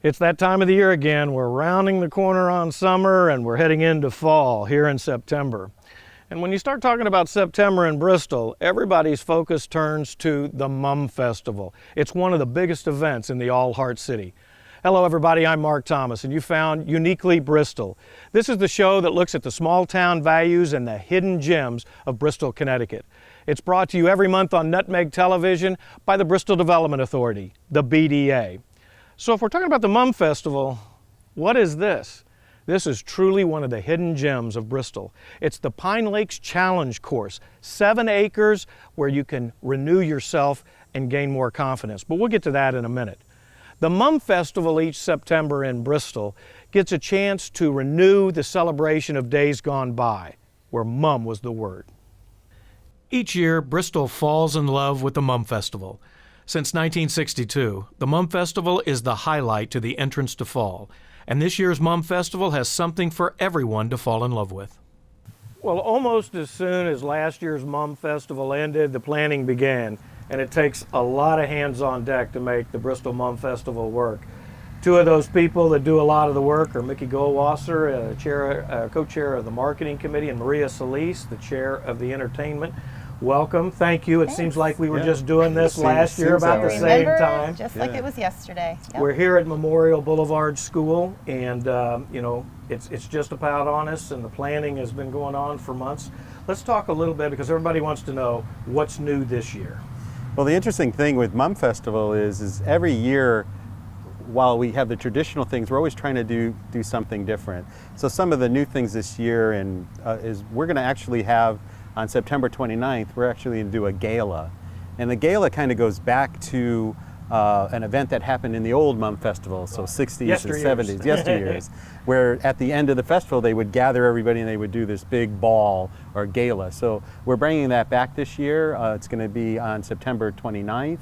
It's that time of the year again. We're rounding the corner on summer and we're heading into fall here in September. And when you start talking about September in Bristol, everybody's focus turns to the Mum Festival. It's one of the biggest events in the All-Heart City. Hello everybody, I'm Mark Thomas and you found Uniquely Bristol. This is the show that looks at the small town values and the hidden gems of Bristol, Connecticut. It's brought to you every month on Nutmeg Television by the Bristol Development Authority, the BDA. So if we're talking about the Mum Festival, what is this? This is truly one of the hidden gems of Bristol. It's the Pine Lakes Challenge course, 7 acres where you can renew yourself and gain more confidence. But we'll get to that in a minute. The Mum Festival each September in Bristol gets a chance to renew the celebration of days gone by, where Mum was the word. Each year, Bristol falls in love with the Mum Festival. Since 1962, the Mum Festival is the highlight to the entrance to fall, and this year's Mum Festival has something for everyone to fall in love with. Well, almost as soon as last year's Mum Festival ended, the planning began, and it takes a lot of hands on deck to make the Bristol Mum Festival work. Two of those people that do a lot of the work are Mickey Goldwasser, co-chair of the Marketing Committee, and Maria Solis, the chair of the Entertainment. Welcome. Thank you. It seems like we were just doing this last year about the same time. Just like it was yesterday. Yep. We're here at Memorial Boulevard School, and you know, it's just about on us, and the planning has been going on for months. Let's talk a little bit because everybody wants to know what's new this year. Well, the interesting thing with Mum Festival is every year, while we have the traditional things, we're always trying to do something different. So some of the new things this year is we're going to actually have, on September 29th, we're actually going to do a gala. And the gala kind of goes back to an event that happened in the old Mum Festival, so 60s and 70s, yesteryears, where at the end of the festival they would gather everybody and they would do this big ball or gala. So we're bringing that back this year. It's going to be on September 29th,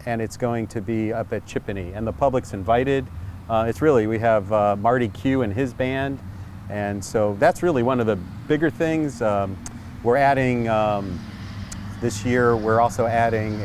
and it's going to be up at Chippeney. And the public's invited. We have Marty Q and his band, and so that's really one of the bigger things. We're adding, this year we're also adding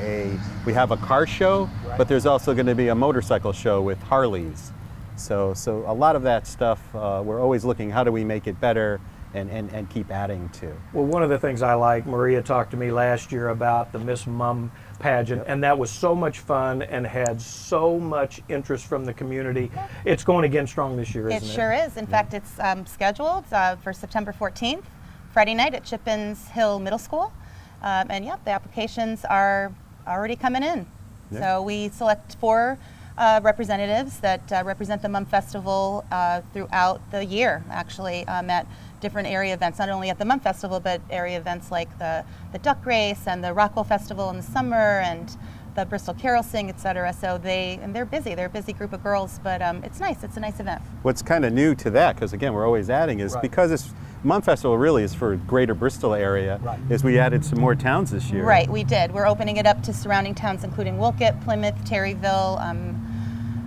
we have a car show, but there's also going to be a motorcycle show with Harleys. So a lot of that stuff, we're always looking, how do we make it better and keep adding to. Well, one of the things I like, Maria talked to me last year about the Miss Mum pageant, and that was so much fun and had so much interest from the community. It's going again strong this year, isn't it? It sure is. In fact, it's scheduled for September 14th. Friday night at Chippens Hill Middle School. And yep, the applications are already coming in. Yeah. So we select 4 representatives that represent the Mum Festival throughout the year, actually, at different area events, not only at the Mum Festival, but area events like the Duck Race and the Rockwell Festival in the summer and the Bristol Carol Sing, etc. So they're busy. They're a busy group of girls, but it's nice. It's a nice event. What's kind of new to that, because again, we're always adding, is because it's Mum Festival really is for greater Bristol area, is we added some more towns this year. Right, we did. We're opening it up to surrounding towns, including Wolcott, Plymouth, Terryville,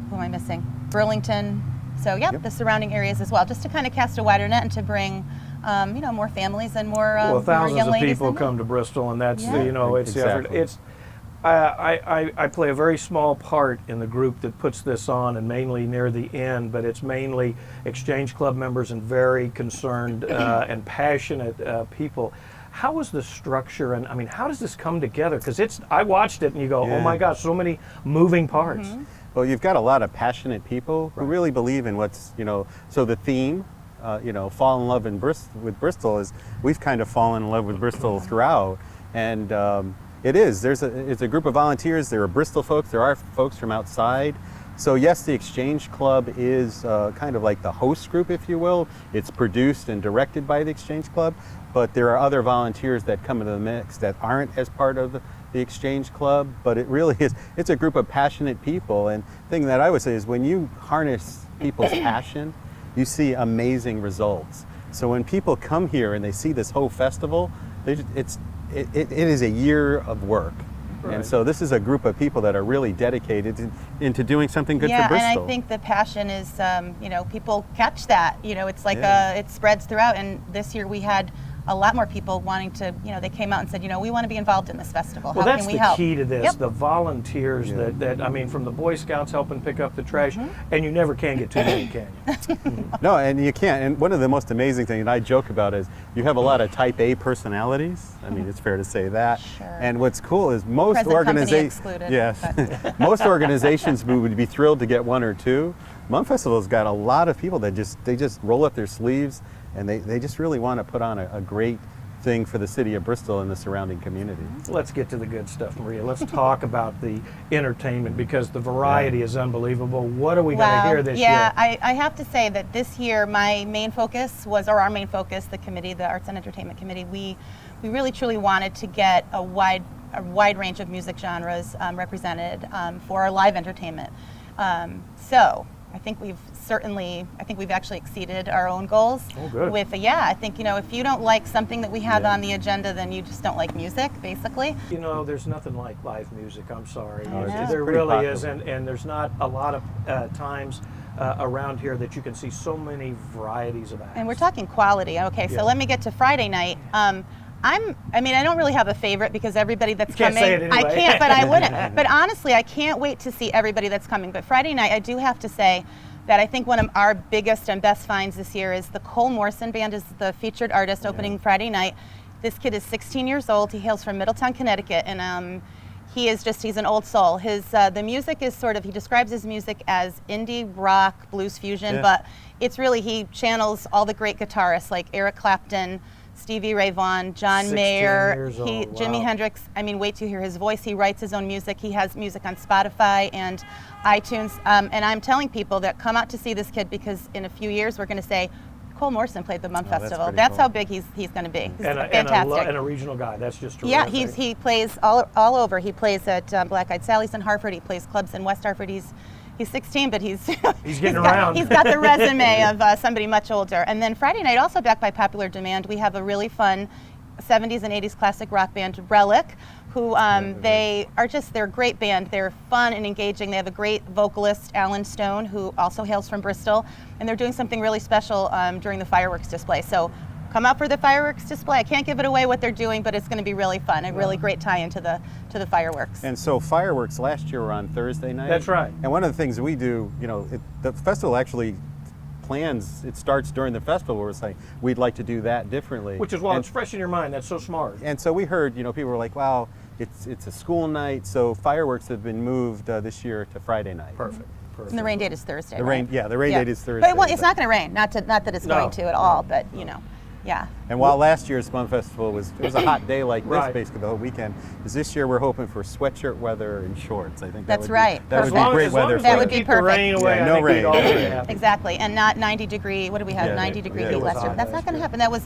who am I missing? Burlington. So yep, the surrounding areas as well, just to kind of cast a wider net and to bring more families and more well, thousands more young ladies of people come to Bristol, and that's it's exactly. the effort. I play a very small part in the group that puts this on, and mainly near the end, but it's mainly Exchange Club members and very concerned and passionate people. How is the structure, and I mean, how does this come together? Because I watched it and you go, oh my gosh, so many moving parts. Mm-hmm. Well, you've got a lot of passionate people who really believe in what's, so the theme, fall in love with Bristol is, we've kind of fallen in love with Bristol throughout, and it's a group of volunteers. There are Bristol folks, there are folks from outside. So yes, the Exchange Club is kind of like the host group, if you will. It's produced and directed by the Exchange Club, but there are other volunteers that come into the mix that aren't as part of the Exchange Club, but it really is, it's a group of passionate people. And the thing that I would say is when you harness people's passion, you see amazing results. So when people come here and they see this whole festival, it is a year of work. Right. And so this is a group of people that are really dedicated into doing something good for Bristol. Yeah, and I think the passion is, people catch that. It's like it spreads throughout. And this year we had a lot more people wanting to, they came out and said, we want to be involved in this festival. Well, How that's can we the help? key to this, Yep. the volunteers that, I mean, from the Boy Scouts helping pick up the trash, and you never can get too many, can you? No, and you can't. And one of the most amazing things, and I joke about, is you have a lot of type A personalities. I mean, it's fair to say that. Sure. And what's cool is most Present company organizations, excluded, yes, most organizations would be thrilled to get one or two. Mum Festival's got a lot of people that they just roll up their sleeves, and they just really want to put on a great thing for the city of Bristol and the surrounding community. Let's get to the good stuff, Maria. Let's talk about the entertainment, because the variety is unbelievable. What are we going to hear this year? Yeah, I have to say that this year my main focus was, or our main focus, the committee, the Arts and Entertainment Committee, we really truly wanted to get a wide range of music genres represented for our live entertainment. So I think we've actually exceeded our own goals. Oh, good. I think, if you don't like something that we have on the agenda, then you just don't like music, basically. There's nothing like live music. I'm sorry. It's There pretty really popular. is, and there's not a lot of times around here that you can see so many varieties of acts. And we're talking quality. Okay, so Yeah. let me get to Friday night. I don't really have a favorite because everybody that's can't coming, say it anyway. I can't, but I wouldn't. But honestly, I can't wait to see everybody that's coming. But Friday night, I do have to say that I think one of our biggest and best finds this year is the Cole Morrison Band is the featured artist opening Friday night. This kid is 16 years old. He hails from Middletown, Connecticut, and he's an old soul. The music is he describes his music as indie rock, blues fusion, but it's really, he channels all the great guitarists like Eric Clapton, Stevie Ray Vaughan, John 16 Mayer, years old, Jimi wow. Hendrix. Wait to hear his voice. He writes his own music. He has music on Spotify and iTunes. And I'm telling people that come out to see this kid, because in a few years we're going to say, Cole Morrison played the Mum Festival. pretty That's cool. how big he's going to be. He's and fantastic. a regional guy. That's just terrific. Yeah, he plays all over. He plays at Black Eyed Sally's in Hartford. He plays clubs in West Hartford. He's 16, but he's getting around. He's got the resume of somebody much older. And then Friday night, also backed by popular demand, we have a really fun 70s and 80s classic rock band, Relic, who they're a great band. They're fun and engaging. They have a great vocalist, Alan Stone, who also hails from Bristol, and they're doing something really special during the fireworks display. So come out for the fireworks display. I can't give it away what they're doing, but it's going to be really fun. A really great tie into the fireworks. And so fireworks last year were on Thursday night. That's right. And one of the things we do, the festival actually it starts during the festival where we're saying we'd like to do that differently. Which is it's fresh in your mind. That's so smart. And so we heard, people were like, wow, it's a school night, so fireworks have been moved this year to Friday night. Perfect. And the rain date is Thursday. The right? rain date is Thursday. But it's not going to rain. Not that it's going to at all. But yeah. And while last year's Mum Festival was a hot day like this, Right. basically the whole weekend, this year we're hoping for sweatshirt weather and shorts. I think That's right. That would be Perfect. great weather. That for would us. be keep the rain perfect. away. Yeah, I no think we'd rain. all be No rain. happy. Exactly, and not 90 degree. What do we have? Yeah, 90 degree yeah, heat it was last year. hot That's not last going to year. happen. That was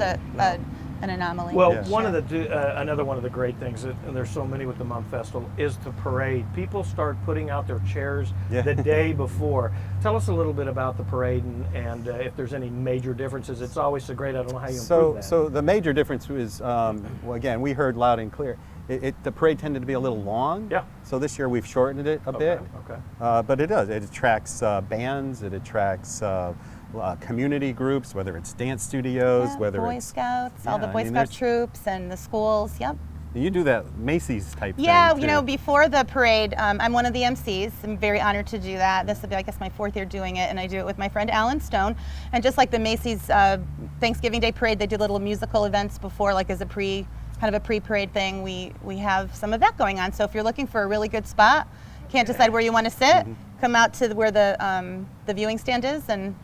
an anomaly. Well, Yeah. one of another one of the great things, and there's so many with the Mum Festival, is the parade. People start putting out their chairs the day before. Tell us a little bit about the parade and if there's any major differences. It's always so great. I don't know how you improve that. So the major difference is, again, we heard loud and clear. The parade tended to be a little long. Yeah. So this year we've shortened it a bit. Okay. But it does. It attracts bands. It attracts community groups, whether it's dance studios, Yeah, whether Boy it's Scouts, all the Yeah, I Boy mean, Scout there's- troops and the schools. Yep. You do that Macy's type Yeah, thing. too. before the parade, I'm one of the MCs. I'm very honored to do that. This will be, I guess, my 4th year doing it, and I do it with my friend Alan Stone. And just like the Macy's Thanksgiving Day parade, they do little musical events before, like as a kind of a pre-parade thing. We have some of that going on. So if you're looking for a really good spot, can't decide where you want to sit, come out to where the viewing stand is, and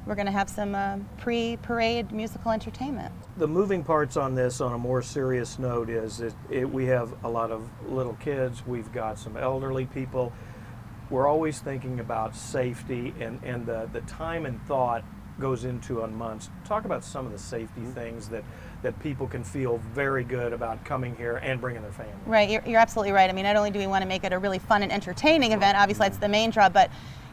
we're going to have some pre-parade musical entertainment. The moving parts on this, on a more serious note, is we have a lot of little kids. We've got some elderly people. We're always thinking about safety, and the time and thought goes into on months. Talk about some of the safety things that people can feel very good about coming here and bringing their family. Right, you're absolutely right. Not only do we want to make it a really fun and entertaining event, obviously that's the main draw, but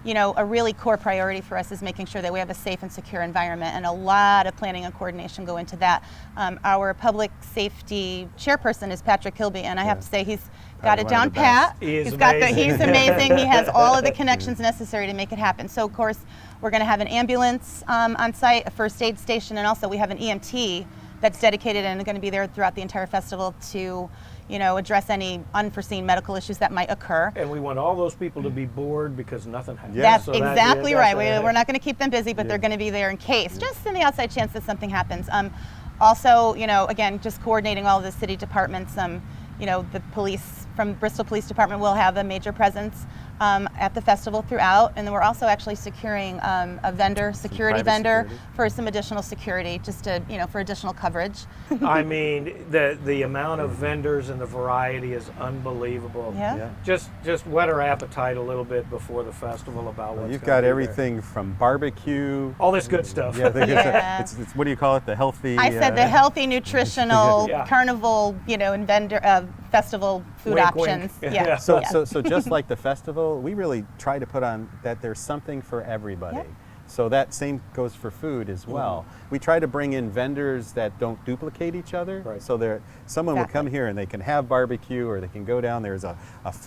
a really core priority for us is making sure that we have a safe and secure environment, and a lot of planning and coordination go into that. Our public safety chairperson is Patrick Kilby, and I have to say he's got it down pat. He's He's amazing. He has all of the connections necessary to make it happen. So of course we're going to have an ambulance on site, a first aid station, and also we have an EMT that's dedicated and going to be there throughout the entire festival to, you know, address any unforeseen medical issues that might occur. And we want all those people to be bored because nothing happens. Yeah. That's exactly right. That's We're not going to keep them busy, but they're going to be there in case, just in the outside chance that something happens. Also, you know, again, just coordinating all of the city departments. You know, the police from Bristol Police Department will have a major presence at the festival throughout, and then we're also actually securing a vendor, security vendor, for some additional security, just to, you know, for additional coverage. I mean, the amount of vendors and the variety is unbelievable. Yeah. Just whet our appetite a little bit before the festival about what's You've gonna got be everything from barbecue. all this good stuff. Yeah, Yeah. it's what do you call it? The healthy. I said the healthy, nutritional, Yeah. carnival, you know, and vendor festival food Wink, options. wink. Yeah. Yeah. So just like the festival, we really try to put on that there's something for everybody. Yep. So that same goes for food as well. We try to bring in vendors that don't duplicate each other. Right. So someone will come Exactly. here and they can have barbecue, or they can go down. There's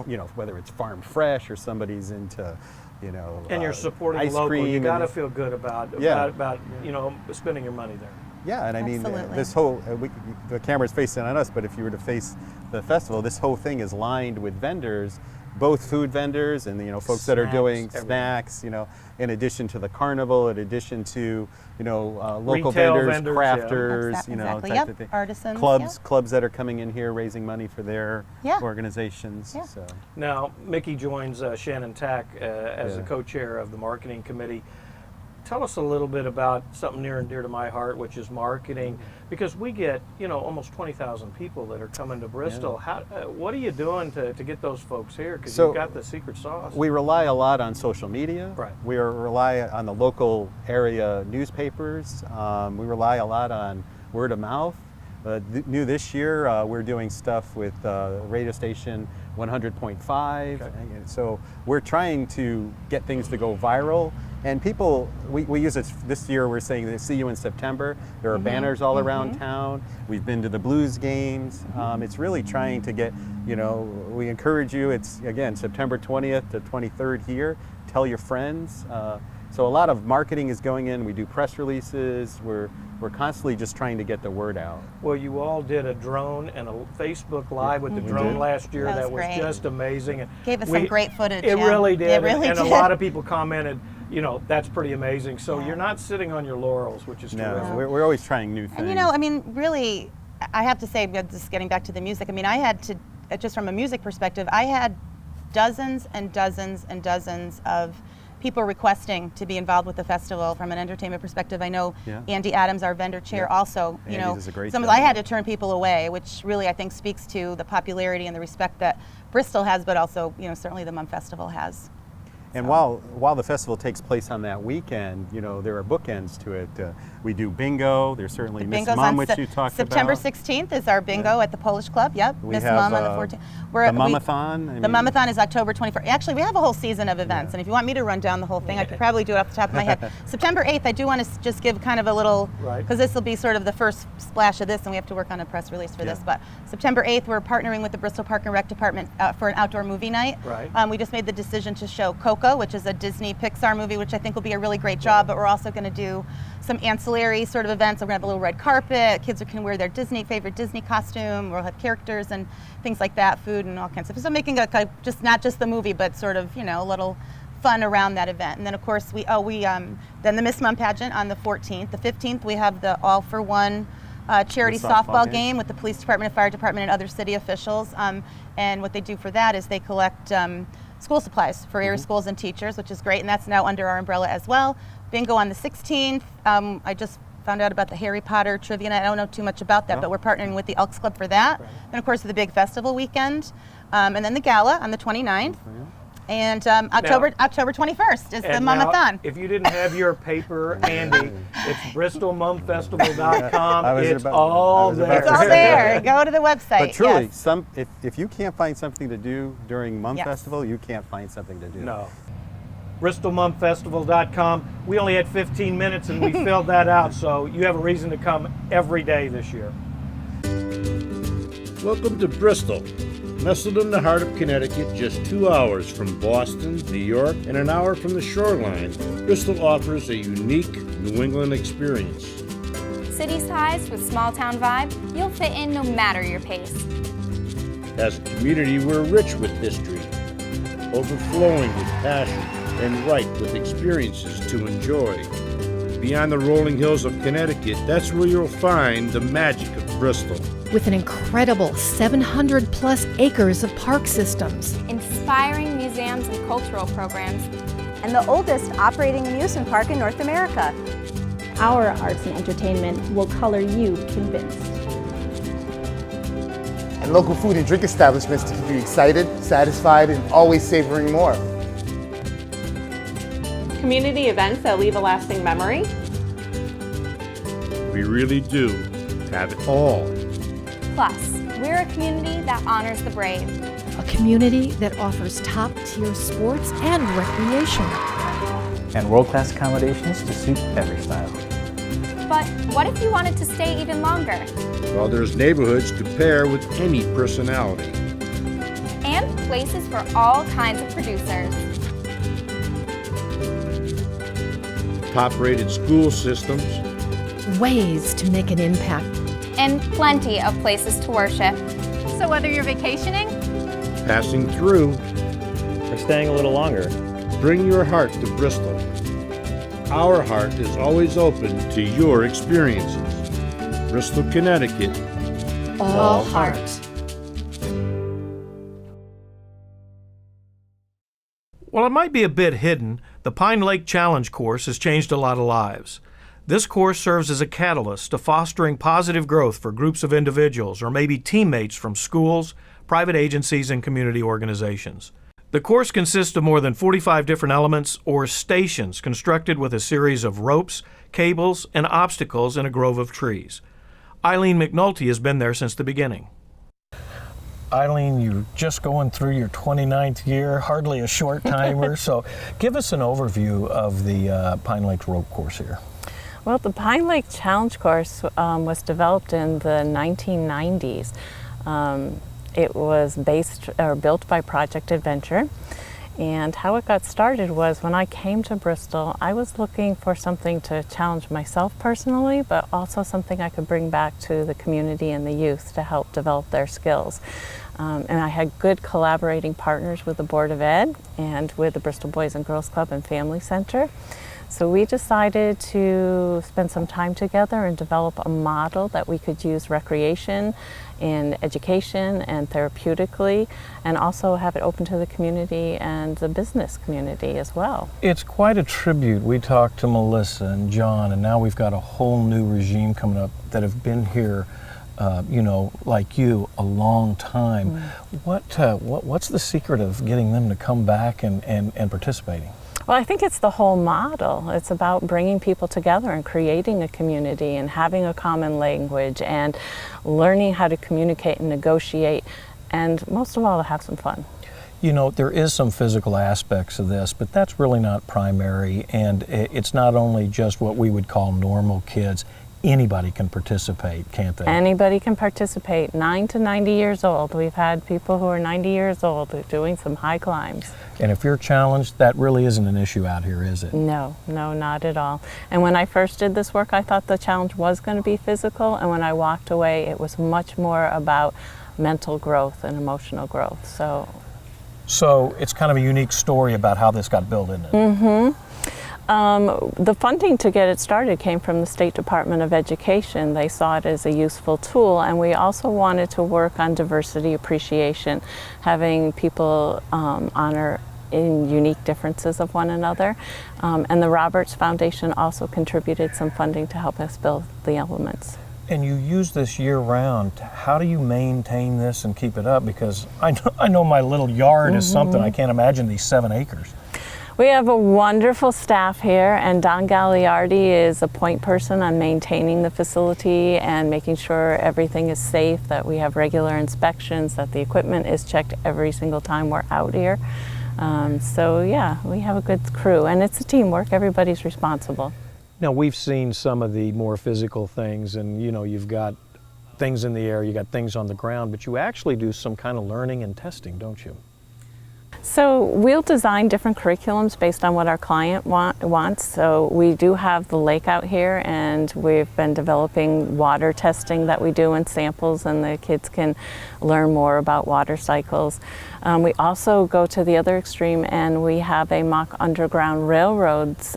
you know, whether it's farm fresh or somebody's into, you know, And you're supporting ice local. cream You got to and- feel good about you know, spending your money there. Yeah, and I mean, Absolutely. this whole, the camera's facing on us, but if you were to face the festival, this whole thing is lined with vendors, both food vendors and, you know, folks that are Snacks, doing everything. snacks, you know, in addition to the carnival, in addition to, you know, local Retail vendors, vendors, yeah. crafters, you know, Exactly. type Yep. of thing. Artisans, Clubs that are coming in here raising money for their Yeah. organizations. Yeah. So. Now, Mickey joins Shannon Tack as the Yeah. co-chair of the marketing committee. Tell us a little bit about something near and dear to my heart, which is marketing, because we get, you know, almost 20,000 people that are coming to Bristol. How, what are you doing to get those folks here? Because So, you've got the secret sauce. We rely a lot on social media. Right. We rely on the local area newspapers. We rely a lot on word of mouth. New this year, we're doing stuff with radio station 100.5. Okay. And so we're trying to get things to go viral. And people, we use it this year, we're saying see you in September. There are banners all around town. We've been to the blues games. It's really trying to get, you know, we encourage you, it's again, September 20th to 23rd here. Tell your friends. So a lot of marketing is going in. We do press releases. We're constantly just trying to get the word out. Well, you all did a drone and a Facebook Live with the drone did. last year. That was great. just amazing. And Gave us some great footage. It yeah. really did. It really and did. a lot of people commented, you know, that's pretty amazing. So you're not sitting on your laurels, which is terrific. No, we're always trying new things. And you know, I mean, really, I have to say, just getting back to the music, I mean, I had to, just from a music perspective, I had dozens and dozens and dozens of people requesting to be involved with the festival from an entertainment perspective. I know Yeah. Andy Adams, our vendor chair, Yeah. also, you Andy know, does a great some job. I had to turn people away, which really I think speaks to the popularity and the respect that Bristol has, but also, you know, certainly the Mum Festival has. And while the festival takes place on that weekend, you know, there are bookends to it. We do bingo. There's certainly Miss Bingo's Mum, on which you talked September about. 16th is our bingo at the Polish Club. Yep, We Miss have, Mum on the 14th. the Mumathon. The Mumathon is October 24th. Actually, we have a whole season of events, and if you want me to run down the whole thing, I could probably do it off the top of my head. September 8th, I do want to just give kind of a little, Right. because this will be sort of the first splash of this, and we have to work on a press release for this. But September 8th, we're partnering with the Bristol Park and Rec Department for an outdoor movie night. Right. We just made the decision to show Coco, which is a Disney Pixar movie, which I think will be a really great job, but we're also going to do some ancillary sort of events. We're going to have a little red carpet. Kids can wear their favorite Disney costume. We'll have characters and things like that, food and all kinds of stuff. So making just not just the movie, but sort of, you know, a little fun around that event. And then of course then the Miss Mum pageant on the 14th. The 15th we have the All for One charity The softball softball game. game with the police department, fire department, and other city officials. And what they do for that is they collect school supplies for area schools and teachers, which is great, and that's now under our umbrella as well. Bingo on the 16th. I just found out about the Harry Potter trivia night. I don't know too much about that, No. but we're partnering with the Elks Club for that. Then of course the big festival weekend, and then the gala on the 29th. And October 21st is the And now, Mumathon. if you didn't have your paper handy, it's bristolmumfestival.com. I was It's about- all I was about there. It's all there. Go to the website. But truly, yes. if you can't find something to do during Mum Yes. Festival, you can't find something to do. No. bristolmumfestival.com. We only had 15 minutes and we filled that out, so you have a reason to come every day this year. Welcome to Bristol. Nestled in the heart of Connecticut, just 2 hours from Boston, New York, and an hour from the shoreline, Bristol offers a unique New England experience. city size with small town vibe, you'll fit in no matter your pace. As a community, we're rich with history, overflowing with passion, and ripe with experiences to enjoy. Beyond the rolling hills of Connecticut, that's where you'll find the magic of Bristol. With an incredible 700 plus acres of park systems, Inspiring museums and cultural programs, and the oldest operating amusement park in North America. Our arts and entertainment will color you convinced. And local food and drink establishments to keep you excited, satisfied, and always savoring more. Community events that leave a lasting memory. We really do have it all. plus, we're a community that honors the brave. a community that offers top-tier sports and recreation. And world-class accommodations to suit every style. But what if you wanted to stay even longer? Well, there's neighborhoods to pair with any personality. And places for all kinds of producers. Top-rated school systems. Ways to make an impact. And plenty of places to worship. So whether you're vacationing, Passing through. Or staying a little longer. Bring your heart to Bristol. Our heart is always open to your experiences. Bristol, Connecticut. All heart. While it might be a bit hidden, the Pine Lake Challenge course has changed a lot of lives. This course serves as a catalyst to fostering positive growth for groups of individuals or maybe teammates from schools, private agencies, and community organizations. The course consists of more than 45 different elements or stations constructed with a series of ropes, cables, and obstacles in a grove of trees. Eileen McNulty has been there since the beginning. Eileen, you're just going through your 29th year, hardly a short timer, so give us an overview of the Pine Lake rope course here. Well, the Pine Lake Challenge course was developed in the 1990s. It was built by Project Adventure, and how it got started was when I came to Bristol, I was looking for something to challenge myself personally, but also something I could bring back to the community and the youth to help develop their skills. And I had good collaborating partners with the Board of Ed and with the Bristol Boys and Girls Club and Family Center. So we decided to spend some time together and develop a model that we could use recreation, in education and therapeutically, and also have it open to the community and the business community as well. It's quite a tribute. We talked to Melissa and John, and now we've got a whole new regime coming up that have been here, like you, a long time. What's the secret of getting them to come back and participating? Well, I think it's the whole model. It's about bringing people together and creating a community and having a common language and learning how to communicate and negotiate, and most of all, to have some fun. You know, there is some physical aspects of this, but that's really not primary, and it's not only just what we would call normal kids. Anybody can participate, can't they? Anybody can participate, 9 to 90 years old. We've had people who are 90 years old doing some high climbs. And if you're challenged, that really isn't an issue out here, is it? No, not at all. And when I first did this work, I thought the challenge was going to be physical, and when I walked away, it was much more about mental growth and emotional growth. So it's kind of a unique story about how this got built, isn't it? Mm-hmm. The funding to get it started came from the State Department of Education. They saw it as a useful tool, and we also wanted to work on diversity appreciation, having people honor in unique differences of one another. And the Roberts Foundation also contributed some funding to help us build the elements. And you use this year-round. How do you maintain this and keep it up? Because I know my little yard is something. I can't imagine these 7 acres. We have a wonderful staff here, and Don Gagliardi is a point person on maintaining the facility and making sure everything is safe, that we have regular inspections, that the equipment is checked every single time we're out here. So yeah, we have a good crew, and it's a teamwork. Everybody's responsible. Now, we've seen some of the more physical things, and you've got things in the air, you got things on the ground, but you actually do some kind of learning and testing, don't you? So we'll design different curriculums based on what our client wants. So we do have the lake out here, and we've been developing water testing that we do in samples, and the kids can learn more about water cycles. We also go to the other extreme, and we have a mock underground railroads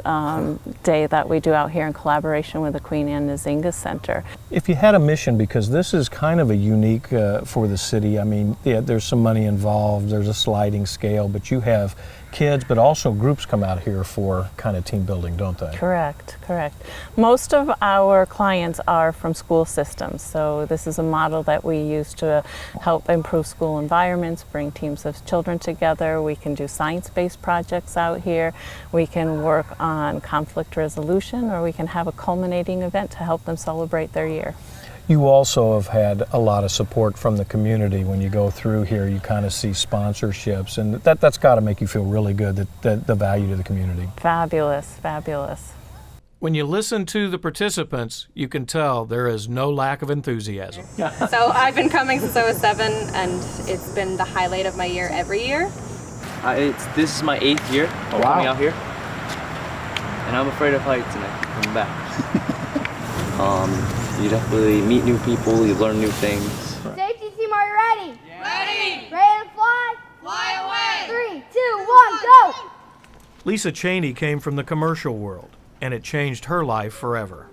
day that we do out here in collaboration with the Queen Anne Nzinga Center. If you had a mission, because this is kind of a unique for the city, I mean, yeah, there's some money involved, there's a sliding scale, but you have kids, but also groups come out here for kind of team building, don't they? Correct, correct. Most of our clients are from school systems, so this is a model that we use to help improve school environments, bring teams of children together. We can do science-based projects out here. We can work on conflict resolution, or we can have a culminating event to help them celebrate their year. You also have had a lot of support from the community. When you go through here, you kind of see sponsorships, and that's got to make you feel really good, that the value to the community. Fabulous, fabulous. When you listen to the participants, you can tell there is no lack of enthusiasm. So I've been coming since I was 7, and it's been the highlight of my year every year. This is my 8th year coming out here, and I'm afraid of heights, and I'm coming back. You definitely meet new people, you learn new things. Safety team, are you ready? Yeah. Ready! Ready to fly? Fly away! 3, 2, 1, go! Lisa Cheney came from the commercial world, and it changed her life forever.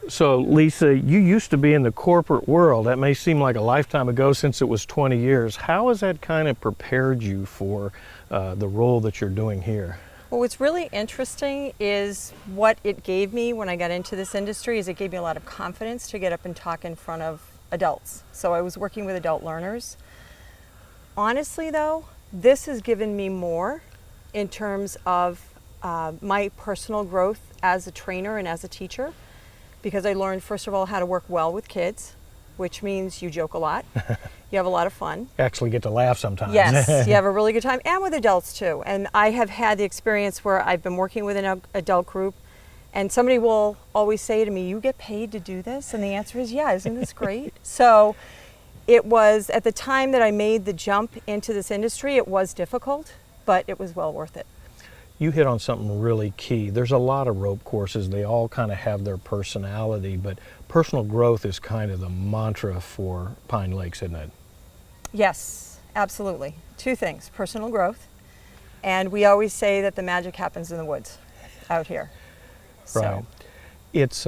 So Lisa, you used to be in the corporate world. That may seem like a lifetime ago since it was 20 years. How has that kind of prepared you for the role that you're doing here? Well, what's really interesting is what it gave me when I got into this industry is it gave me a lot of confidence to get up and talk in front of adults. So I was working with adult learners. Honestly though, this has given me more in terms of my personal growth as a trainer and as a teacher, because I learned, first of all, how to work well with kids, which means you joke a lot. You have a lot of fun. Actually get to laugh sometimes. Yes, you have a really good time, and with adults too. And I have had the experience where I've been working with an adult group, and somebody will always say to me, "You get paid to do this?" And the answer is, "Yeah, isn't this great?" So it was, at the time that I made the jump into this industry, it was difficult, but it was well worth it. You hit on something really key. There's a lot of rope courses. They all kind of have their personality, but personal growth is kind of the mantra for Pine Lakes, isn't it? Yes, absolutely. 2 things, personal growth, and we always say that the magic happens in the woods out here. Right. It's,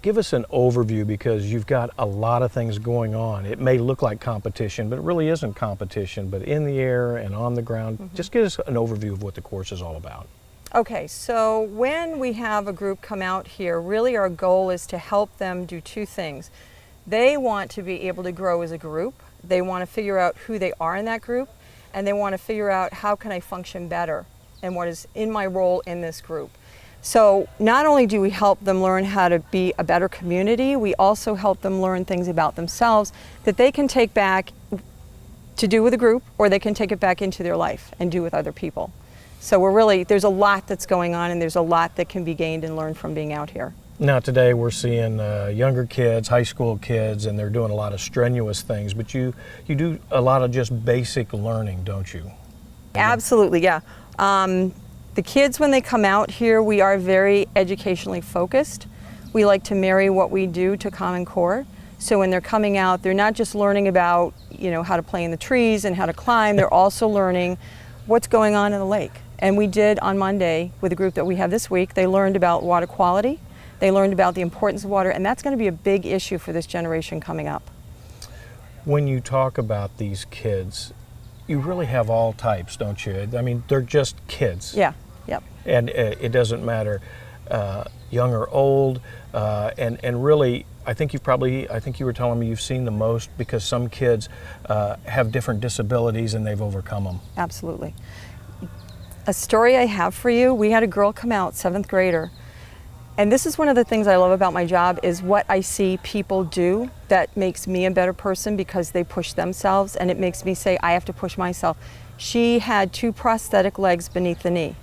give us an overview, because you've got a lot of things going on. It may look like competition, but it really isn't competition, but in the air and on the ground. Just give us an overview of what the course is all about. Okay, so when we have a group come out here, really our goal is to help them do 2 things. They want to be able to grow as a group. They want to figure out who they are in that group, and they want to figure out how can I function better and what is in my role in this group. So not only do we help them learn how to be a better community, we also help them learn things about themselves that they can take back to do with a group, or they can take it back into their life and do with other people. So there's a lot that's going on, and there's a lot that can be gained and learned from being out here. Now today we're seeing younger kids, high school kids, and they're doing a lot of strenuous things, but you do a lot of just basic learning, don't you? Absolutely, yeah. The kids, when they come out here, we are very educationally focused. We like to marry what we do to Common Core. So when they're coming out, they're not just learning about, how to play in the trees and how to climb, they're also learning what's going on in the lake. And we did on Monday, with the group that we have this week, they learned about water quality, they learned about the importance of water, and that's going to be a big issue for this generation coming up. When you talk about these kids, you really have all types, don't you? I mean, they're just kids. Yeah, yep. And it doesn't matter young or old, and really, I think you were telling me you've seen the most, because some kids have different disabilities and they've overcome them. Absolutely. A story I have for you, we had a girl come out, 7th grader, and this is one of the things I love about my job, is what I see people do that makes me a better person, because they push themselves, and it makes me say, I have to push myself. She had 2 prosthetic legs beneath the knee.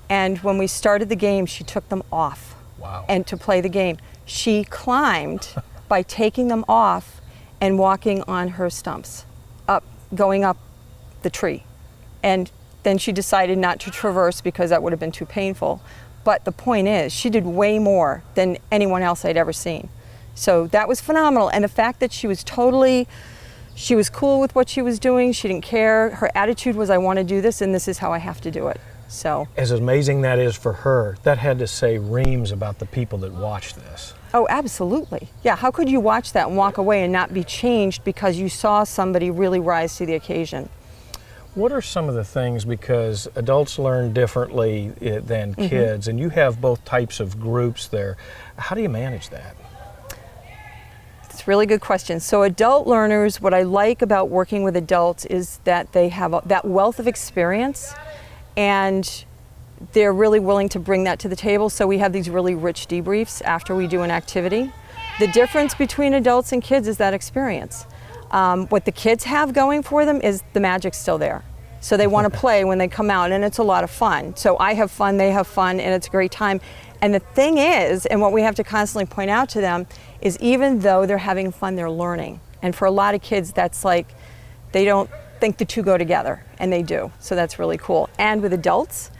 And when we started the game, she took them off. Wow. And to play the game, she climbed by taking them off and walking on her stumps, going up the tree. And then she decided not to traverse because that would have been too painful. But the point is, she did way more than anyone else I'd ever seen. So that was phenomenal. And the fact that she was cool with what she was doing. She didn't care. Her attitude was, I want to do this, and this is how I have to do it. So, as amazing that is for her, that had to say reams about the people that watched this. Oh, absolutely. Yeah, how could you watch that and walk away and not be changed because you saw somebody really rise to the occasion? What are some of the things, because adults learn differently than kids, and you have both types of groups there. How do you manage that? It's a really good question. So adult learners, what I like about working with adults is that they have that wealth of experience, and they're really willing to bring that to the table. So we have these really rich debriefs after we do an activity. The difference between adults and kids is that experience. What the kids have going for them is the magic's still there. So they want to play when they come out, and it's a lot of fun. So I have fun, they have fun, and it's a great time. And the thing is, and what we have to constantly point out to them, is even though they're having fun, they're learning. And for a lot of kids, that's like, they don't think the two go together, and they do. So that's really cool. And with adults,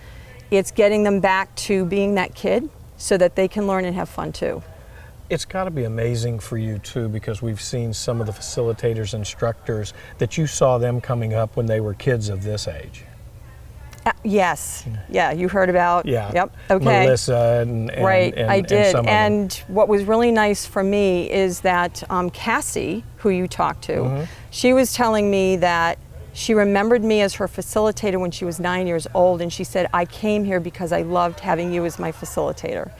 it's getting them back to being that kid so that they can learn and have fun too. It's got to be amazing for you too, because we've seen some of the facilitators, instructors, that you saw them coming up when they were kids of this age. Yes. Yeah, you heard about. Yeah. Yep. Okay. Melissa and right. I did. And what was really nice for me is that Cassie, who you talked to, she was telling me that she remembered me as her facilitator when she was 9 years old, and she said, I came here because I loved having you as my facilitator.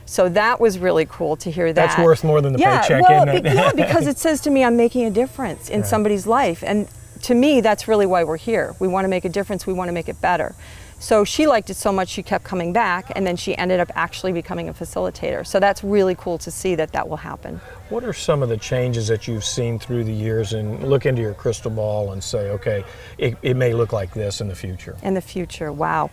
So that was really cool to hear that. That's worth more than the paycheck, well, isn't it? Yeah, because it says to me I'm making a difference in somebody's life. And to me, that's really why we're here. We want to make a difference. We want to make it better. So she liked it so much she kept coming back, and then she ended up actually becoming a facilitator. So that's really cool to see that that will happen. What are some of the changes that you've seen through the years, and look into your crystal ball and say, okay, it may look like this in the future? In the future, wow.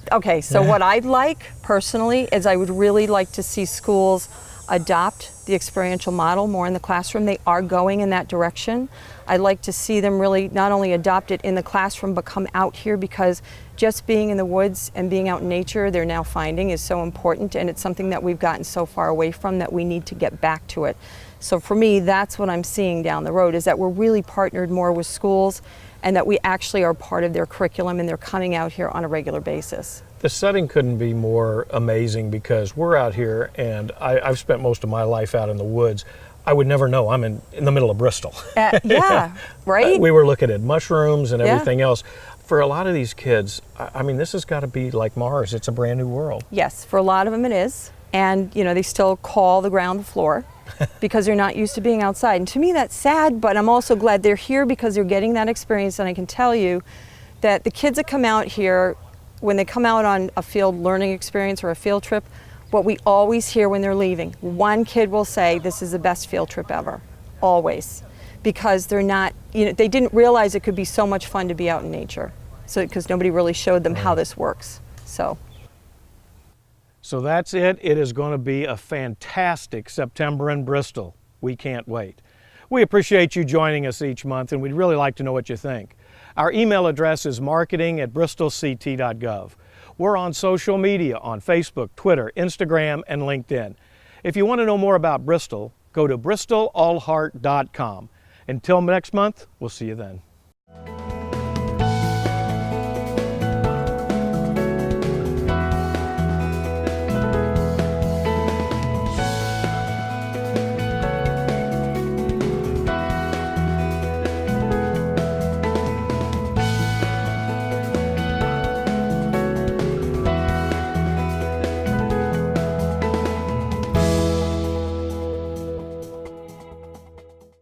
Okay, so what I'd like personally is I would really like to see schools adopt the experiential model more in the classroom. They are going in that direction. I'd like to see them really not only adopt it in the classroom but come out here, because just being in the woods and being out in nature, they're now finding, is so important, and it's something that we've gotten so far away from that we need to get back to it. So for me, that's what I'm seeing down the road, is that we're really partnered more with schools and that we actually are part of their curriculum and they're coming out here on a regular basis. The setting couldn't be more amazing, because we're out here, and I've spent most of my life out in the woods. I would never know I'm in the middle of Bristol. Yeah, right? We were looking at mushrooms and everything else. For a lot of these kids, I mean, this has got to be like Mars. It's a brand new world. Yes, for a lot of them it is. And, you know, they still call the ground the floor because they're not used to being outside. And to me, that's sad, but I'm also glad they're here because they're getting that experience. And I can tell you that the kids that come out here, when they come out on a field learning experience or a field trip, what we always hear when they're leaving, one kid will say, this is the best field trip ever, always. Because they're not, you know, they didn't realize it could be so much fun to be out in nature. So, because nobody really showed them how this works, so. So that's it. It is going to be a fantastic September in Bristol. We can't wait. We appreciate you joining us each month, and we'd really like to know what you think. Our email address is marketing@bristolct.gov. We're on social media on Facebook, Twitter, Instagram, and LinkedIn. If you want to know more about Bristol, go to bristolallheart.com. Until next month, we'll see you then.